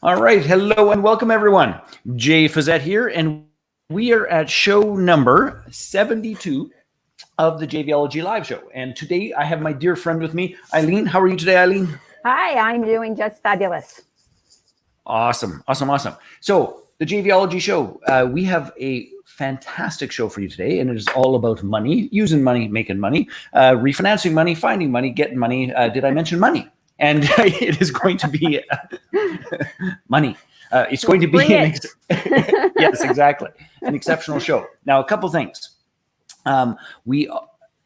All right. Hello and welcome, everyone. Jay Fazette here, and we are at show number 72 of the JVology live show. And today I have my dear friend with me, Eileen. How are you today, Eileen? Hi, I'm doing just fabulous. Awesome. So the JVology show, we have a fantastic show for you today, and it is all about money, using money, making money, refinancing money, finding money, getting money. Did I mention money? And it is going to be money. It's going to be yes, exactly, an exceptional show. Now, a couple things.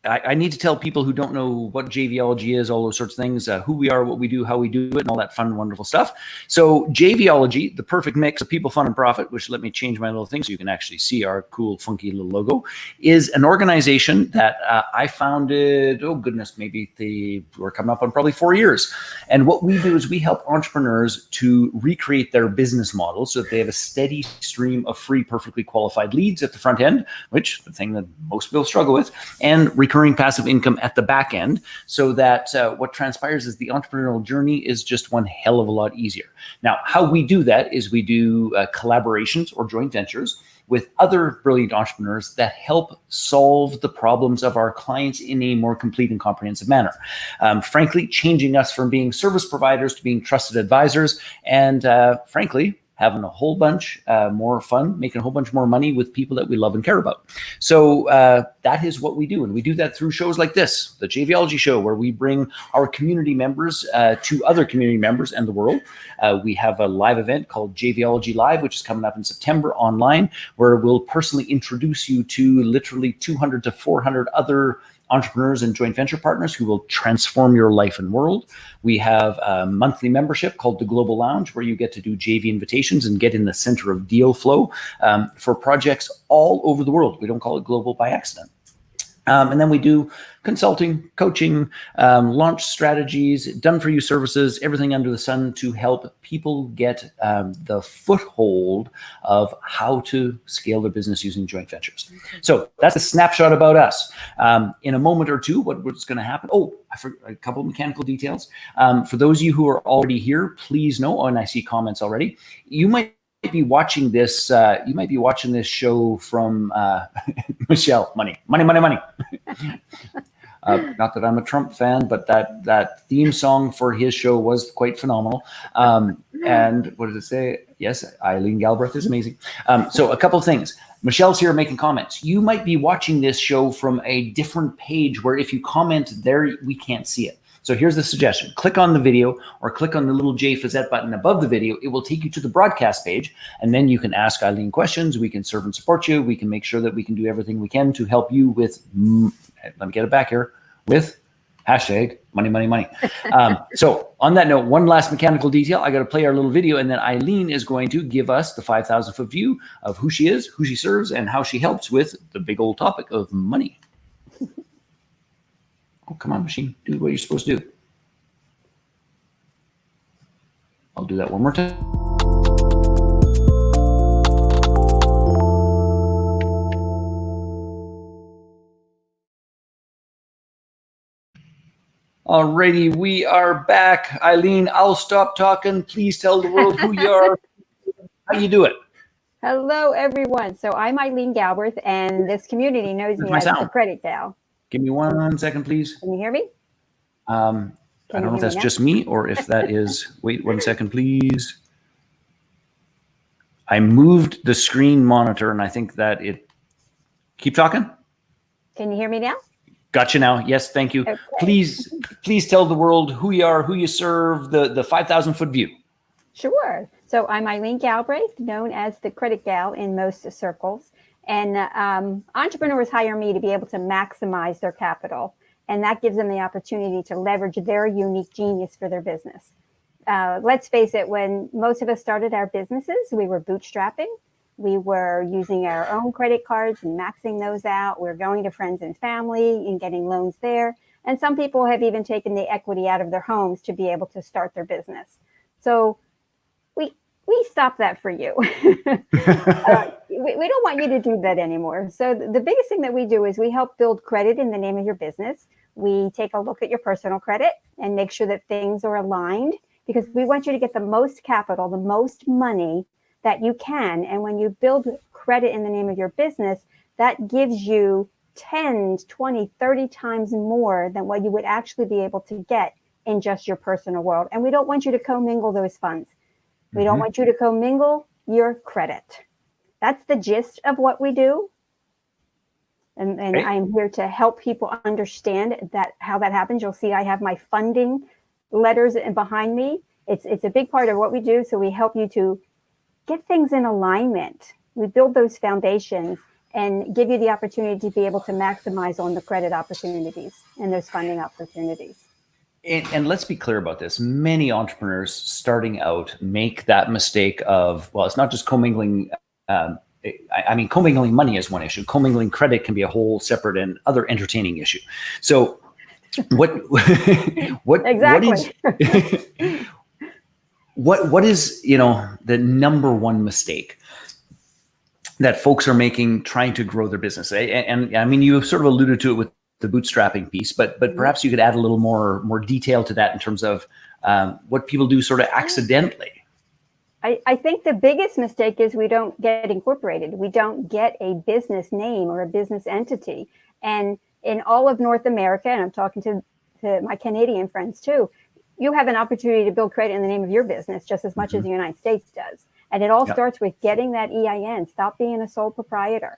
I need to tell people who don't know what JVology is, all those sorts of things, who we are, what we do, how we do it, and all that fun, wonderful stuff. So JVology, the perfect mix of people, fun, and profit, which let me change my little thing so you can actually see our cool, funky little logo, is an organization that I founded, oh goodness, maybe we're coming up on probably 4 years. And what we do is we help entrepreneurs to recreate their business model so that they have a steady stream of free, perfectly qualified leads at the front end, which the thing that most people struggle with, and recurring passive income at the back end, so that what transpires is the entrepreneurial journey is just one hell of a lot easier. Now, how we do that is we do collaborations or joint ventures with other brilliant entrepreneurs that help solve the problems of our clients in a more complete and comprehensive manner. Frankly, changing us from being service providers to being trusted advisors, and frankly, having a whole bunch more fun, making a whole bunch more money with people that we love and care about. So that is what we do. And we do that through shows like this, the JVology show, where we bring our community members to other community members and the world. We have a live event called JVology Live, which is coming up in September online, where we'll personally introduce you to literally 200 to 400 other entrepreneurs and joint venture partners who will transform your life and world. We have a monthly membership called the Global Lounge, where you get to do JV invitations and get in the center of deal flow for projects all over the world. We don't call it global by accident. And then we do consulting, coaching, launch strategies, done-for-you services, everything under the sun to help people get the foothold of how to scale their business using joint ventures. So that's a snapshot about us. In a moment or two, what's going to happen? Oh, I forgot a couple of mechanical details. For those of you who are already here, please know, and I see comments already, you might be watching this. You might be watching this show from Michelle. Money. Not that I'm a Trump fan, but that theme song for his show was quite phenomenal. And what does it say? Yes, Eileen Galbraith is amazing. So a couple of things. Michelle's here making comments. You might be watching this show from a different page where if you comment there, we can't see it. So here's the suggestion. Click on the video or click on the little J Fazette button above the video. It will take you to the broadcast page, and then you can ask Eileen questions. We can serve and support you. We can make sure that we can do everything we can to help you with, let me get it back here, with hashtag money. So on that note, one last mechanical detail. I got to play our little video, and then Eileen is going to give us the 5,000-foot view of who she is, who she serves, and how she helps with the big old topic of money. Oh, come on, machine. Do what you're supposed to do. I'll do that one more time. Alrighty, we are back. Eileen, I'll stop talking. Please tell the world who you are, how you do it. Hello, everyone. So I'm Eileen Galbraith, and this community knows me as the Credit Gal. Give me 1 second, please. Can you hear me? I don't know if that's just me or if that is, wait 1 second, please. I moved the screen monitor and I think that it, keep talking. Can you hear me now? Gotcha now. Yes, thank you. Okay. Please tell the world who you are, who you serve, the 5,000-foot view. Sure. So I'm Eileen Galbraith, known as the Credit Gal in most circles. And entrepreneurs hire me to be able to maximize their capital. And that gives them the opportunity to leverage their unique genius for their business. Let's face it, when most of us started our businesses, we were bootstrapping. We were using our own credit cards and maxing those out. We're going to friends and family and getting loans there. And some people have even taken the equity out of their homes to be able to start their business. So we stop that for you. We don't want you to do that anymore. So the biggest thing that we do is we help build credit in the name of your business. We take a look at your personal credit and make sure that things are aligned because we want you to get the most capital, the most money that you can. And when you build credit in the name of your business, that gives you 10, 20, 30 times more than what you would actually be able to get in just your personal world. And we don't want you to commingle those funds. We don't want you to commingle your credit. That's the gist of what we do. And I'm here to help people understand that how that happens. You'll see I have my funding letters behind me. It's a big part of what we do. So we help you to get things in alignment. We build those foundations and give you the opportunity to be able to maximize on the credit opportunities and those funding opportunities. And let's be clear about this. Many entrepreneurs starting out make that mistake of, well, it's not just commingling. Commingling money is one issue. Commingling credit can be a whole separate and other entertaining issue. So what exactly. what is, the number one mistake that folks are making trying to grow their business? And I mean, you sort of alluded to it with the bootstrapping piece, but perhaps you could add a little more detail to that in terms of what people do sort of accidentally. I think the biggest mistake is we don't get incorporated. We don't get a business name or a business entity. And in all of North America, and I'm talking to my Canadian friends too, you have an opportunity to build credit in the name of your business just as much as the United States does. And it all starts with getting that EIN. Stop being a sole proprietor.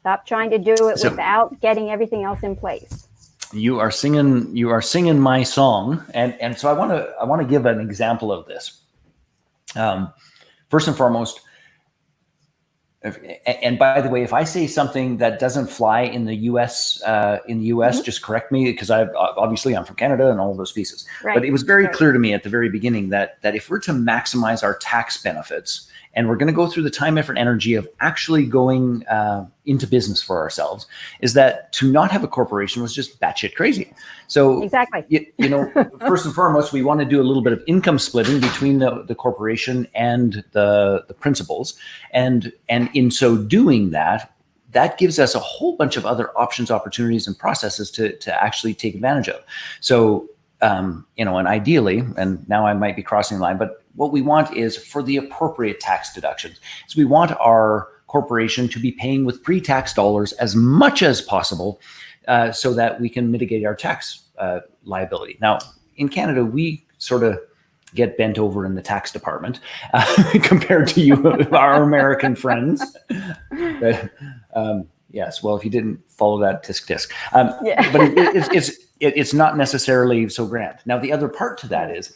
Stop trying to do it without getting everything else in place. You are singing my song. And so I want to give an example of this. First and foremost, and by the way, if I say something that doesn't fly in the U.S., just correct me, because I'm from Canada and all of those pieces. Right. But it was very clear to me at the very beginning that if we're to maximize our tax benefits, and we're going to go through the time, effort, energy of actually going into business for ourselves, is that to not have a corporation was just batshit crazy. So exactly, first and foremost, we want to do a little bit of income splitting between the corporation and the principals, and in so doing that gives us a whole bunch of other options, opportunities, and processes to actually take advantage of. So and ideally, and now I might be crossing the line, but what we want is for the appropriate tax deductions. So we want our corporation to be paying with pre-tax dollars as much as possible, so that we can mitigate our tax liability. Now, in Canada, we sort of get bent over in the tax department compared to you, our American friends. Yes, well, if you didn't follow that, tisk tisk. But it's not necessarily so grand. Now, the other part to that is,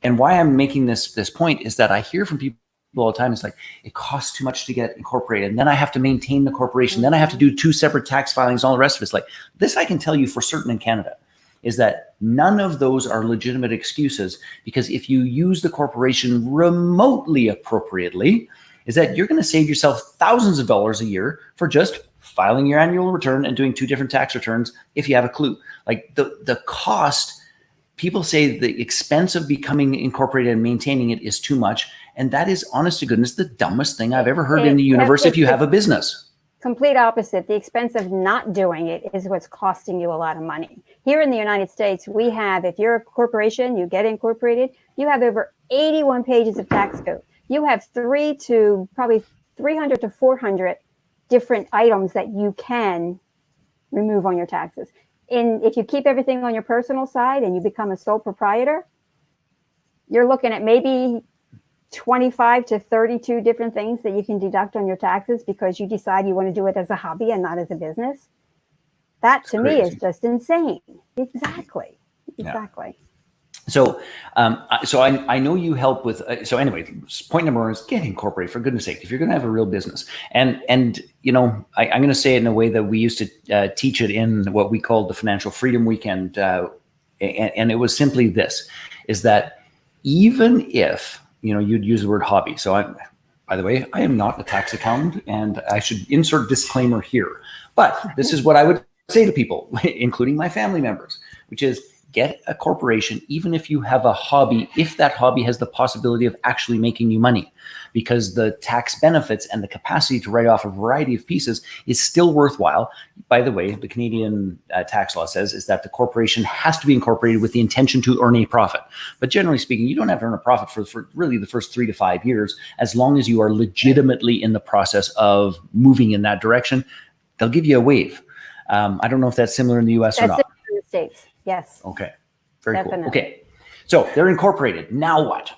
and why I'm making this point is that I hear from people all the time, it's like, it costs too much to get incorporated. And then I have to maintain the corporation. Then I have to do 2 separate tax filings, all the rest of it's like this. I can tell you for certain in Canada is that none of those are legitimate excuses, because if you use the corporation remotely appropriately, is that you're going to save yourself thousands of dollars a year for just filing your annual return and doing 2 different tax returns if you have a clue. Like the cost, people say the expense of becoming incorporated and maintaining it is too much. And that is, honest to goodness, the dumbest thing I've ever heard in the universe if you have a business. Complete opposite. The expense of not doing it is what's costing you a lot of money. Here in the United States, we have, if you're a corporation, you get incorporated, you have over 81 pages of tax code. You have 300 to 400 different items that you can remove on your taxes. And if you keep everything on your personal side and you become a sole proprietor, you're looking at maybe 25 to 32 different things that you can deduct on your taxes because you decide you want to do it as a hobby and not as a business. That to me is just insane. Exactly. Yeah. So, I know you help with. So anyway, point number 1 is get incorporated, for goodness sake. If you're going to have a real business, and I'm going to say it in a way that we used to teach it in what we called the Financial Freedom Weekend, and it was simply this: is that even if you'd use the word hobby. So by the way, I am not a tax accountant, and I should insert disclaimer here. But this is what I would say to people, including my family members, which is, get a corporation, even if you have a hobby, if that hobby has the possibility of actually making you money, because the tax benefits and the capacity to write off a variety of pieces is still worthwhile. By the way, the Canadian tax law says is that the corporation has to be incorporated with the intention to earn a profit. But generally speaking, you don't have to earn a profit for really the first 3 to 5 years, as long as you are legitimately in the process of moving in that direction. They'll give you a waive. I don't know if that's similar in the US or not. That's in the States. Yes. Okay. Very Definitely. cool. Okay. So they're incorporated. Now what?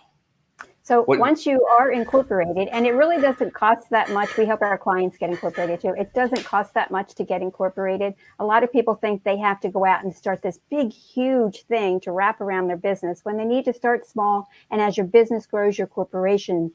So once you are incorporated, and it really doesn't cost that much. We help our clients get incorporated too. It doesn't cost that much to get incorporated. A lot of people think they have to go out and start this big, huge thing to wrap around their business when they need to start small. And as your business grows, your corporation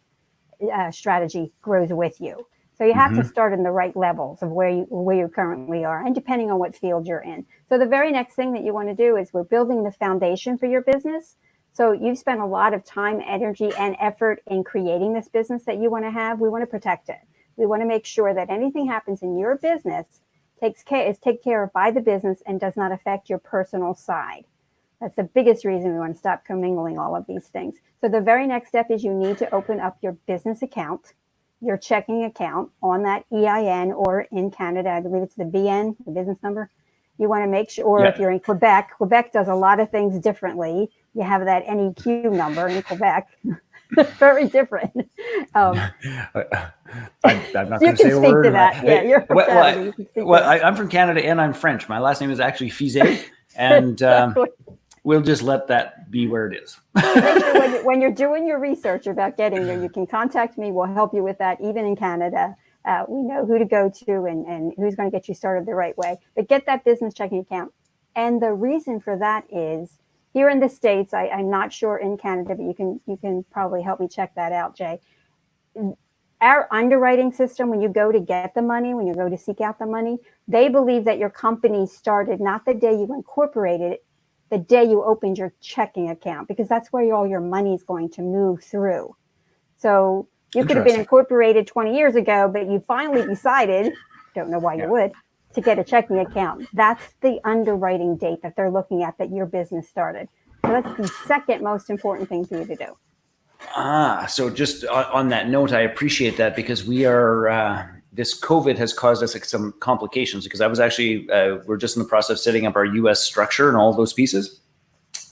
strategy grows with you. So you have to start in the right levels of where you currently are, and depending on what field you're in. So the very next thing that you want to do is we're building the foundation for your business. So you've spent a lot of time, energy, and effort in creating this business that you want to have. We want to protect it. We want to make sure that anything happens in your business is taken care of by the business and does not affect your personal side. That's the biggest reason we want to stop commingling all of these things. So the very next step is you need to open up your business account, your checking account on that EIN, or in Canada, I believe it's the BN, the business number. You want to make sure, or if you're in Quebec does a lot of things differently. You have that NEQ number in Quebec. Very different. I'm not going to say a word. To that. Yeah, you're from Canada. I'm from Canada and I'm French. My last name is actually Fizet, and we'll just let that be where it is. When you're doing your research about getting there, you can contact me. We'll help you with that, even in Canada. We know who to go to and who's going to get you started the right way. But get that business checking account. And the reason for that is, here in the States, I'm not sure in Canada, but you can probably help me check that out, Jay. Our underwriting system, when you go to get the money, when you go to seek out the money, they believe that your company started not the day you incorporated it, the day you opened your checking account, because that's where all your money is going to move through. So you could have been incorporated 20 years ago, but you finally decided, don't know why you would, to get a checking account. That's the underwriting date that they're looking at that your business started. So that's the second most important thing for you to do. So just on that note, I appreciate that, because we are, this COVID has caused us some complications, because I was actually, we're just in the process of setting up our US structure and all of those pieces.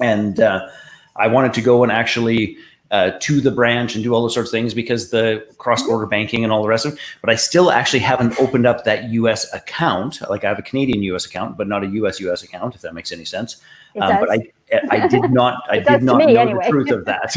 And I wanted to go and actually to the branch and do all those sorts of things, because the cross-border banking and all the rest of it. But I still actually haven't opened up that US account. Like, I have a Canadian US account, but not a US account, if that makes any sense. But I did not know the truth of that.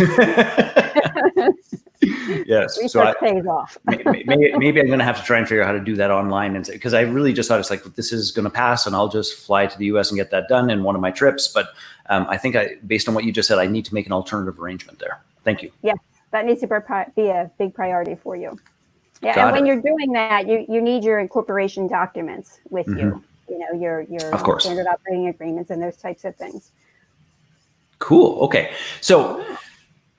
Yes. Research pays off. maybe I'm going to have to try and figure out how to do that online, and because I really just thought it's like, this is going to pass and I'll just fly to the US and get that done in one of my trips. But I think based on what you just said, I need to make an alternative arrangement there. Thank you. Yes, that needs to be a big priority for you. Yeah, and when you're doing that, you need your incorporation documents with you. You know, your standard operating agreements and those types of things. Cool. Okay. So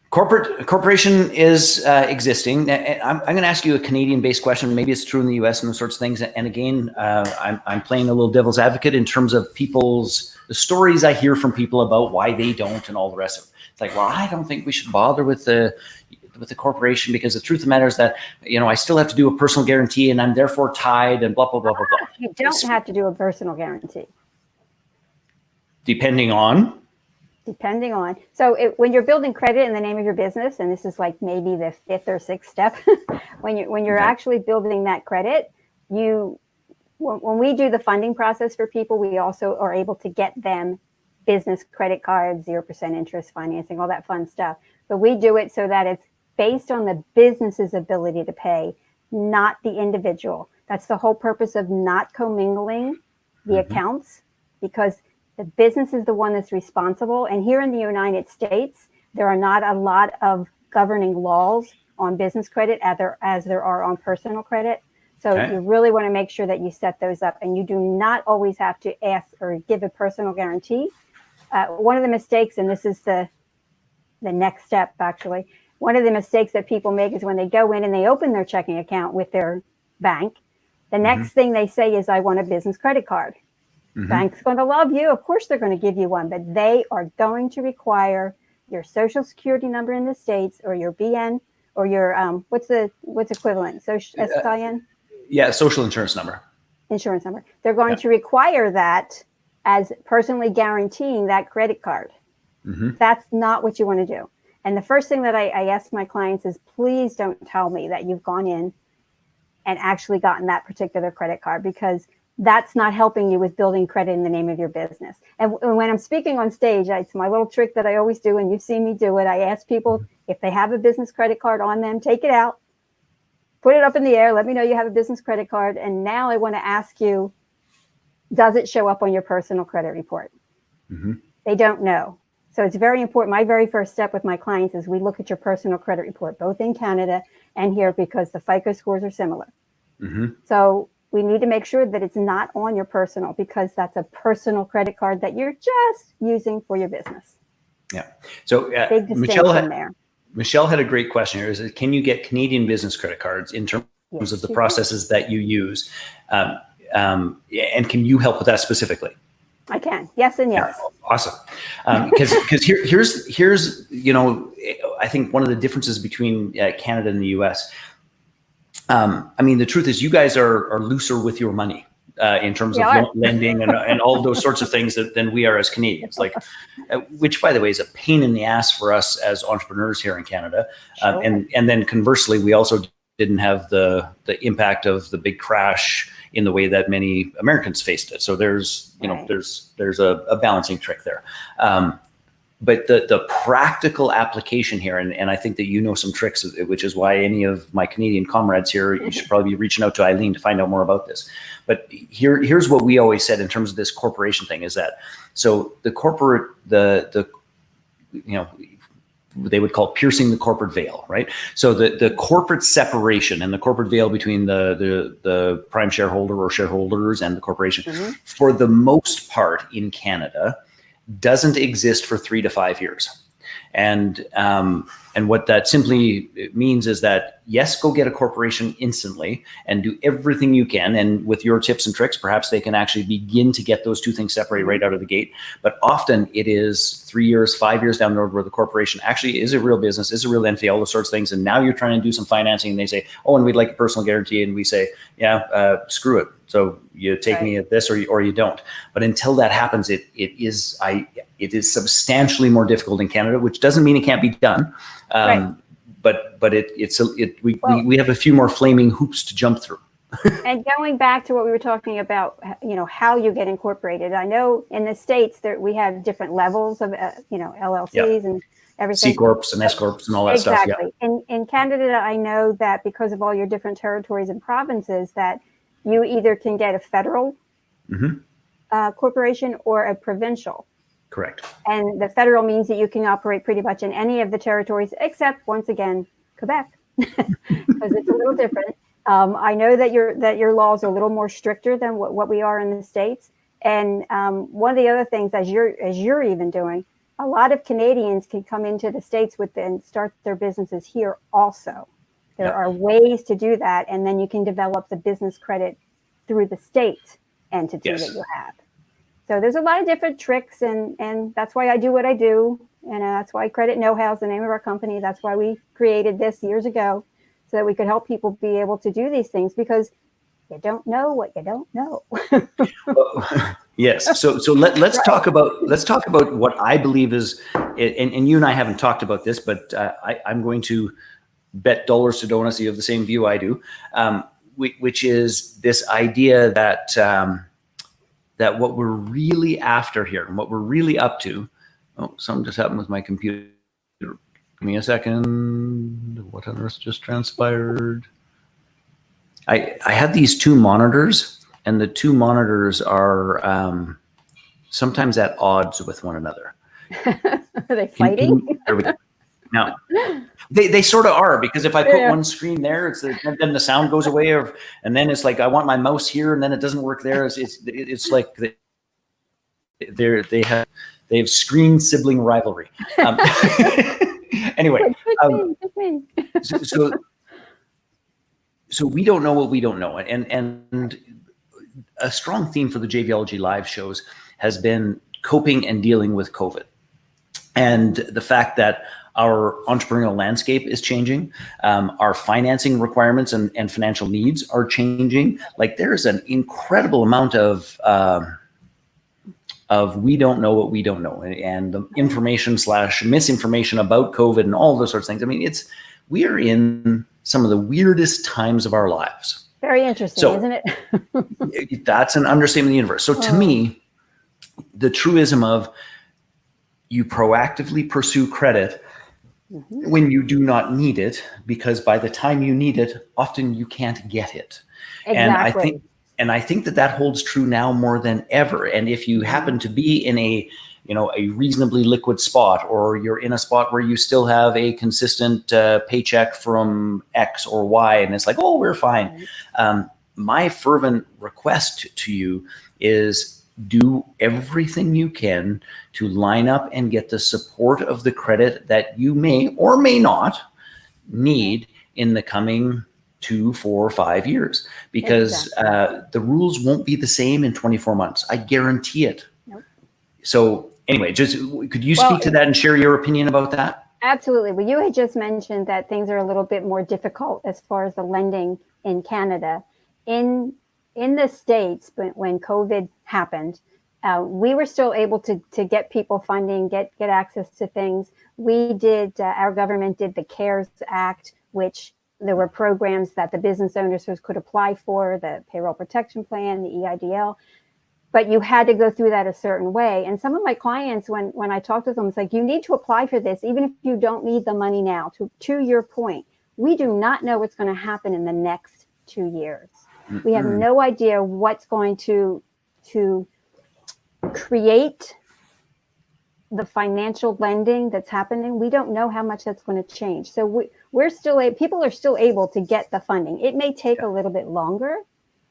corporation is existing. I'm going to ask you a Canadian-based question. Maybe it's true in the US and those sorts of things. And again, I'm playing a little devil's advocate in terms of the stories I hear from people about why they don't and all the rest of it. It's like, well, I don't think we should bother with the corporation, because the truth of the matter is that, I still have to do a personal guarantee and I'm therefore tied and blah, blah, blah, blah, blah. You don't have to do a personal guarantee. Depending on. So when you're building credit in the name of your business, and this is like maybe the 5th or 6th step, when you're actually building that credit, when we do the funding process for people, we also are able to get them business credit cards, 0% interest financing, all that fun stuff. But we do it so that it's based on the business's ability to pay, not the individual. That's the whole purpose of not commingling the accounts, because the business is the one that's responsible. And here in the United States, there are not a lot of governing laws on business credit as there are on personal credit. So you really want to make sure that you set those up, and you do not always have to ask or give a personal guarantee. One of the mistakes, and this is the next step actually, one of the mistakes that people make is when they go in and they open their checking account with their bank, the next thing they say is, I want a business credit card. Bank's going to love you. Of course, they're going to give you one, but they are going to require your social security number in the States, or your BN, or your what's equivalent? Social SIN? Yeah, social insurance number. Insurance number. They're going to require that as personally guaranteeing that credit card. That's not what you want to do. And the first thing that I ask my clients is, please don't tell me that you've gone in and actually gotten that particular credit card, because that's not helping you with building credit in the name of your business. And when I'm speaking on stage, it's my little trick that I always do, and you've seen me do it. I ask people if they have a business credit card on them, take it out, put it up in the air, let me know you have a business credit card. And now I want to ask you, does it show up on your personal credit report? They don't know. So it's very important. My very first step with my clients is we look at your personal credit report, both in Canada and here, because the FICO scores are similar. So we need to make sure that it's not on your personal, because that's a personal credit card that you're just using for your business. Yeah. So big distinction there. Michelle had a great question here. Is, can you get Canadian business credit cards in terms of the processes that you use? And can you help with that specifically? I can. Yes and yes. Yeah, awesome. Because here's I think one of the differences between Canada and the US. I mean, the truth is, you guys are looser with your money in terms of lending and all of those sorts of things than we are as Canadians. Like, which, by the way, is a pain in the ass for us as entrepreneurs here in Canada. And then conversely, we also didn't have the impact of the big crash in the way that many Americans faced it. So there's a balancing trick there. But the practical application here, and I think that you know some tricks, which is why any of my Canadian comrades here, you should probably be reaching out to Eileen to find out more about this. But here's what we always said in terms of this corporation thing, is that, so the corporate, they would call piercing the corporate veil, right? So the corporate separation and the corporate veil between the prime shareholder or shareholders and the corporation, for the most part in Canada, doesn't exist for 3 to 5 years. And what that simply means is that, yes, go get a corporation instantly and do everything you can. And with your tips and tricks, perhaps they can actually begin to get those two things separated right out of the gate. But often it is 3 years, 5 years down the road where the corporation actually is a real business, is a real entity, all those sorts of things. And now you're trying to do some financing and they say, oh, and we'd like a personal guarantee. And we say, yeah, screw it. So you take me at this or you don't. But until that happens, it is substantially more difficult in Canada, which doesn't mean it can't be done. But we have a few more flaming hoops to jump through. And going back to what we were talking about, how you get incorporated. I know in the States that we have different levels of, LLCs and everything. C corps and S corps and all that stuff. Exactly. In Canada, I know that because of all your different territories and provinces, that you either can get a federal corporation or a provincial. Correct. And the federal means that you can operate pretty much in any of the territories except, once again, Quebec, because it's a little different. I know that your laws are a little more stricter than what we are in the States. And one of the other things, as you're even doing, a lot of Canadians can come into the States and start their businesses here also. There are ways to do that, and then you can develop the business credit through the state entity that you have. So there's a lot of different tricks, and that's why I do what I do, and that's why Credit Know-how is the name of our company. That's why we created this years ago, so that we could help people be able to do these things, because you don't know what you don't know. Yes. So let's talk about what I believe is, and you and I haven't talked about this, but I'm going to bet dollars to donuts you have the same view I do, which is this idea that that what we're really after here and what we're really up to. Oh, something just happened with my computer. Give me a second. What on earth just transpired? I have these two monitors, and the two monitors are sometimes at odds with one another. Are they fighting? There we go. No, they sort of are, because if I put one screen there, then the sound goes away, and then it's like I want my mouse here, and then it doesn't work there. It's like they have screen sibling rivalry. Anyway, so we don't know what we don't know, and a strong theme for the JVology live shows has been coping and dealing with COVID. And the fact that our entrepreneurial landscape is changing, our financing requirements and financial needs are changing. Like there's an incredible amount of we don't know what we don't know, and the information / misinformation about COVID and all those sorts of things. I mean, we are in some of the weirdest times of our lives. Very interesting, isn't it? That's an understatement of the universe. So to me, the truism of you proactively pursue credit when you do not need it, because by the time you need it, often you can't get it. Exactly. And I think that holds true now more than ever. And if you happen to be in a reasonably liquid spot, or you're in a spot where you still have a consistent paycheck from X or Y, and it's like, oh, we're fine. My fervent request to you is do everything you can to line up and get the support of the credit that you may or may not need in the coming 2, 4, 5 years, because the rules won't be the same in 24 months. I guarantee it. Nope. So anyway, just could you speak to that and share your opinion about that? Absolutely. Well, you had just mentioned that things are a little bit more difficult as far as the lending in Canada. In the States, when COVID happened, we were still able to get people funding, get access to things. We did, our government did the CARES Act, which there were programs that the business owners could apply for, the payroll protection plan, the EIDL, but you had to go through that a certain way. And some of my clients, when I talked to them, it's like, you need to apply for this, even if you don't need the money now. To your point, we do not know what's going to happen in the next 2 years. We have no idea what's going to create the financial lending that's happening. We don't know how much that's going to change. So we're still people are still able to get the funding. It may take a little bit longer,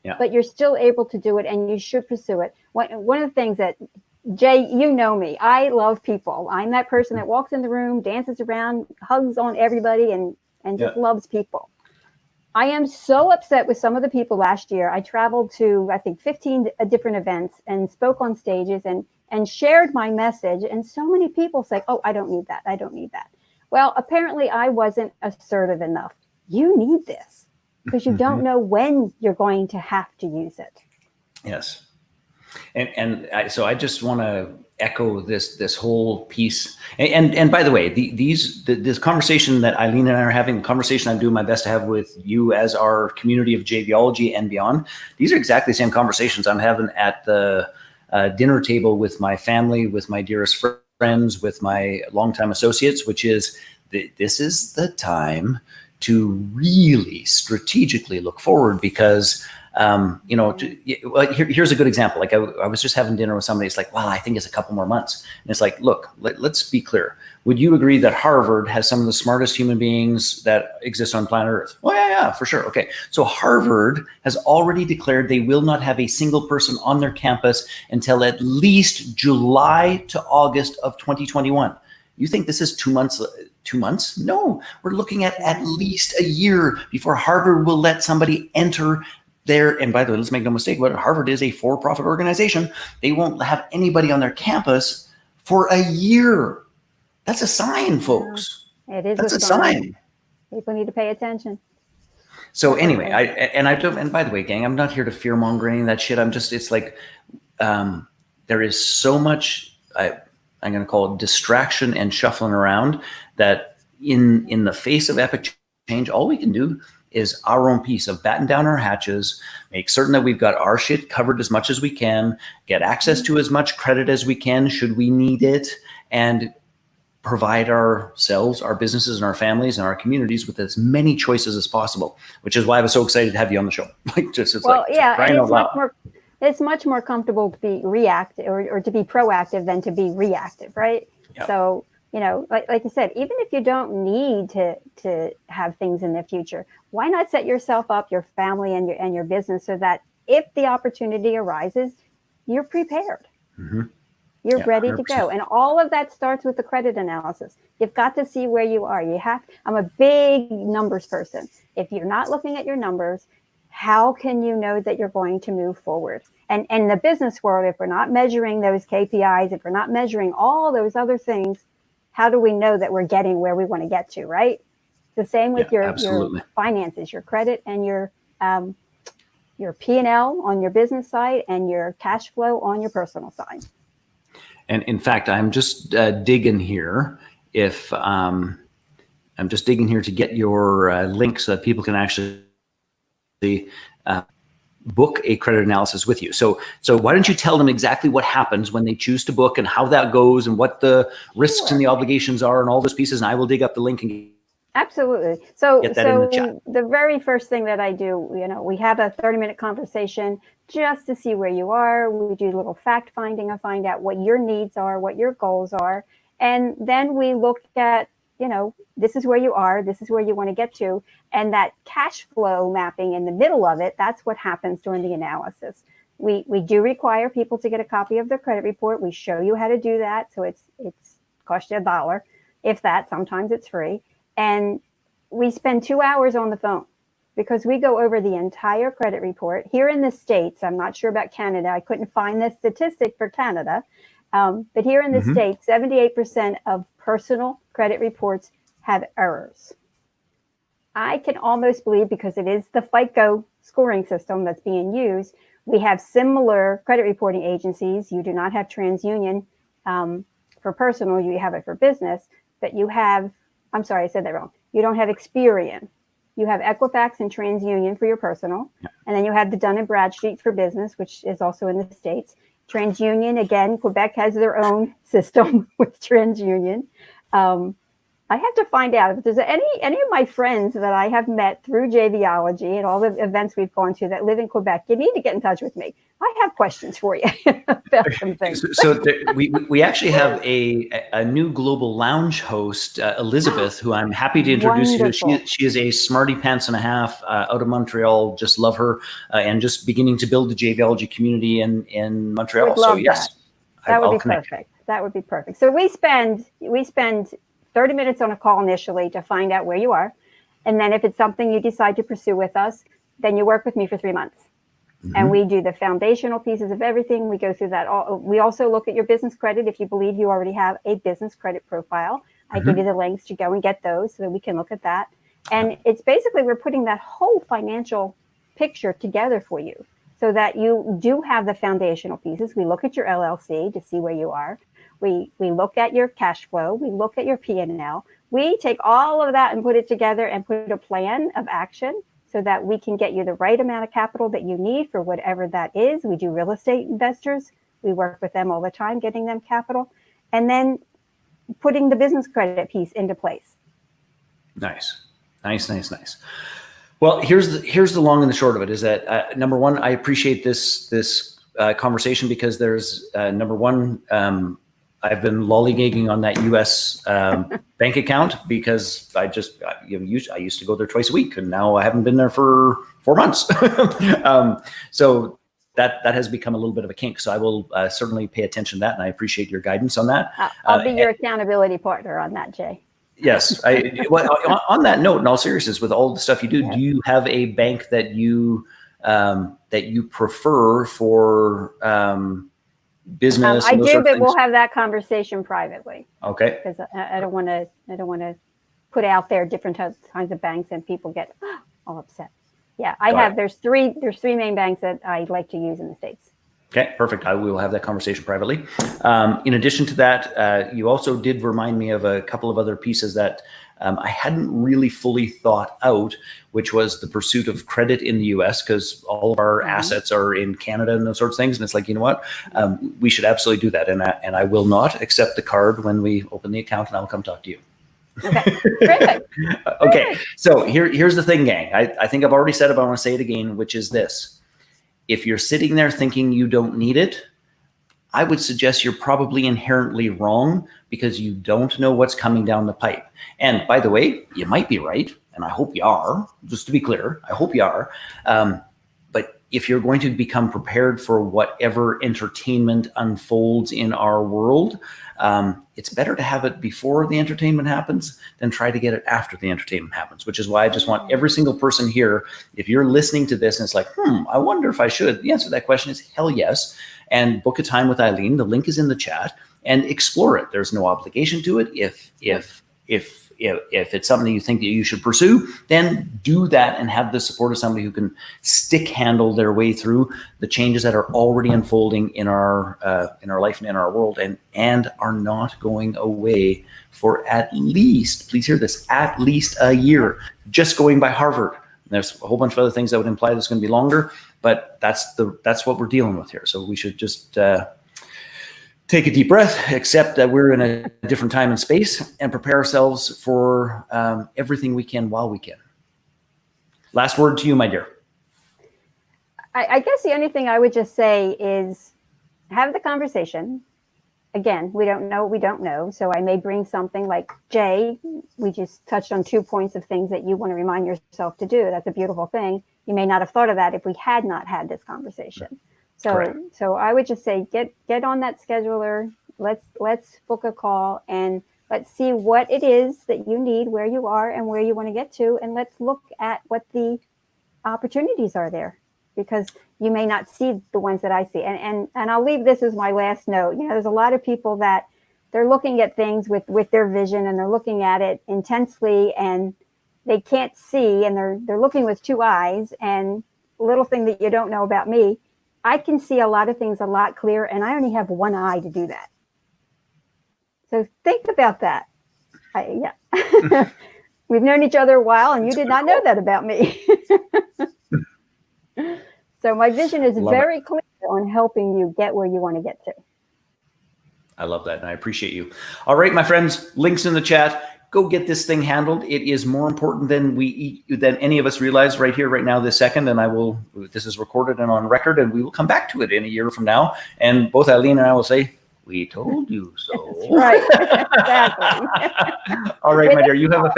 but you're still able to do it, and you should pursue it. One of the things that, Jay, you know me, I love people. I'm that person that walks in the room, dances around, hugs on everybody, and just loves people. I am so upset with some of the people last year. I traveled to, I think, 15 different events and spoke on stages and shared my message. And so many people say, oh, I don't need that. I don't need that. Well, apparently I wasn't assertive enough. You need this because you don't know when you're going to have to use it. Yes. So I just want to echo this whole piece. And by the way, this conversation that Eileen and I are having, the conversation I'm doing my best to have with you as our community of JVology and beyond, these are exactly the same conversations I'm having at the dinner table with my family, with my dearest friends, with my longtime associates, which is this is the time to really strategically look forward, because here's a good example. Like I was just having dinner with somebody. It's like, well, I think it's a couple more months. And it's like, look, let's be clear. Would you agree that Harvard has some of the smartest human beings that exist on planet Earth? Well, yeah, for sure. Okay. So Harvard has already declared they will not have a single person on their campus until at least July to August of 2021. You think this is 2 months? 2 months? No, we're looking at least a year before Harvard will let somebody enter there. And by the way, let's make no mistake about it, Harvard is a for-profit organization. They won't have anybody on their campus for a year. That's a sign, folks. It is. That's a sign. People need to pay attention. So anyway, and by the way, gang, I'm not here to fear monger any of that shit. it's like, there is so much, I'm going to call it distraction and shuffling around, that in the face of epic change, all we can do is our own piece of batten down our hatches, make certain that we've got our shit covered as much as we can, get access to as much credit as we can should we need it, and provide ourselves, our businesses, and our families and our communities with as many choices as possible, which is why I was so excited to have you on the show. It's much more comfortable to be reactive or to be proactive than to be reactive, right? Yep. So, like you said, even if you don't need to have things in the future, why not set yourself up, your family and your business, so that if the opportunity arises, you're prepared. Mm-hmm. You're ready 100%. To go. And all of that starts with the credit analysis. You've got to see where you are. I'm a big numbers person. If you're not looking at your numbers, how can you know that you're going to move forward? And in the business world, if we're not measuring those KPIs, if we're not measuring all those other things, how do we know that we're getting where we want to get to, right? The same with your finances, your credit, and your P&L on your business side, and your cash flow on your personal side. And in fact, I'm just digging here. If I'm just digging here to get your link so that people can actually book a credit analysis with you. So why don't you tell them exactly what happens when they choose to book and how that goes and what the risks and the obligations are and all those pieces, and I will dig up the link and absolutely. So get that in the chat. The very first thing that I do, we have a 30-minute conversation just to see where you are. We do a little fact finding and find out what your needs are, what your goals are. And then we look at, this is where you are, this is where you want to get to. And that cash flow mapping in the middle of it, that's what happens during the analysis. We do require people to get a copy of their credit report. We show you how to do that. So it's cost you $1, if that, sometimes it's free. And we spend 2 hours on the phone because we go over the entire credit report. Here in the States, I'm not sure about Canada. I couldn't find this statistic for Canada. But here in the States, 78% of personal credit reports have errors. I can almost believe, because it is the FICO scoring system that's being used, we have similar credit reporting agencies. You do not have TransUnion for personal, you have it for business, but you have, I'm sorry, I said that wrong. You don't have Experian. You have Equifax and TransUnion for your personal. And then you have the Dun & Bradstreet for business, which is also in the States. TransUnion, again, Quebec has their own system with TransUnion. I have to find out if there's any of my friends that I have met through JVology and all the events we've gone to that live in Quebec. You need to get in touch with me. I have questions for you about some things. So we actually have a new global lounge host, Elizabeth, who I'm happy to introduce you to. She is a smarty pants and a half out of Montreal. Just love her, and just beginning to build the JVology community in Montreal. So yes, that would be perfect. That would be perfect. So we spend 30 minutes on a call initially to find out where you are. And then if it's something you decide to pursue with us, then you work with me for 3 months. And we do the foundational pieces of everything. We go through that. We also look at your business credit. If you believe you already have a business credit profile, I give you the links to go and get those so that we can look at that. And it's basically, we're putting that whole financial picture together for you so that you do have the foundational pieces. We look at your LLC to see where you are. We look at your cash flow. We look at your P&L. We take all of that and put it together and put a plan of action so that we can get you the right amount of capital that you need for whatever that is. We do real estate investors. We work with them all the time, getting them capital, and then putting the business credit piece into place. Nice. Well, here's the long and the short of it is that number one, I appreciate this conversation because there's number one, I've been lollygagging on that U.S. bank account because I used to go there twice a week, and now I haven't been there for 4 months. So that has become a little bit of a kink. So I will certainly pay attention to that, and I appreciate your guidance on that. I'll be your accountability partner on that, Jay. Yes. Well, on that note, in all seriousness, with all the stuff you do, do you have a bank that you prefer for business? I do, but we'll have that conversation privately. Okay. Because I don't want to put out there different kinds of banks and people get all upset. Yeah, there's three main banks that I like to use in the States. Okay, perfect. We will have that conversation privately. In addition to that, you also did remind me of a couple of other pieces that I hadn't really fully thought out, which was the pursuit of credit in the US, because all of our assets are in Canada and those sorts of things. And it's like, you know what, we should absolutely do that. And I will not accept the card when we open the account, and I'll come talk to you. Okay, great. Okay, so here's the thing, gang. I think I've already said it, but I want to say it again, which is this. If you're sitting there thinking you don't need it, I would suggest you're probably inherently wrong because you don't know what's coming down the pipe. And by the way, you might be right, and I hope you are, just to be clear, I hope you are. But if you're going to become prepared for whatever entertainment unfolds in our world, it's better to have it before the entertainment happens than try to get it after the entertainment happens, which is why I just want every single person here, if you're listening to this and it's like, I wonder if I should, the answer to that question is hell yes. And book a time with Eileen. The link is in the chat, and explore it. There's no obligation to it. If it's something you think that you should pursue, then do that and have the support of somebody who can stick handle their way through the changes that are already unfolding in our life and in our world, and are not going away for at least, please hear this, at least a year. Just going by Harvard. There's a whole bunch of other things that would imply this is going to be longer, but that's what we're dealing with here. So we should just take a deep breath, accept that we're in a different time and space, and prepare ourselves for everything we can while we can. Last word to you, my dear. I guess the only thing I would just say is have the conversation. Again, we don't know what we don't know. So I may bring something like, Jay, we just touched on 2 points of things that you want to remind yourself to do. That's a beautiful thing. You may not have thought of that if we had not had this conversation. So I would just say, get on that scheduler. Let's book a call, and let's see what it is that you need, where you are and where you want to get to. And let's look at what the opportunities are there, because you may not see the ones that I see. And I'll leave this as my last note. There's a lot of people that they're looking at things with their vision, and they're looking at it intensely, and they can't see, and they're looking with 2 eyes. And a little thing that you don't know about me, I can see a lot of things a lot clearer, and I only have 1 eye to do that. So think about that. We've known each other a while, and you did not know that about me. So my vision is very clear on helping you get where you want to get to. I love that, and I appreciate you. All right, my friends, links in the chat. Go get this thing handled. It is more important than any of us realize right here, right now, this second. And this is recorded and on record, and we will come back to it in a year from now. And both Eileen and I will say, we told you so. That's right. Exactly. All right, my dear, you have a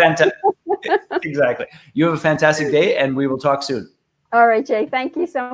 fantastic day, and we will talk soon. All right, Jay. Thank you so much.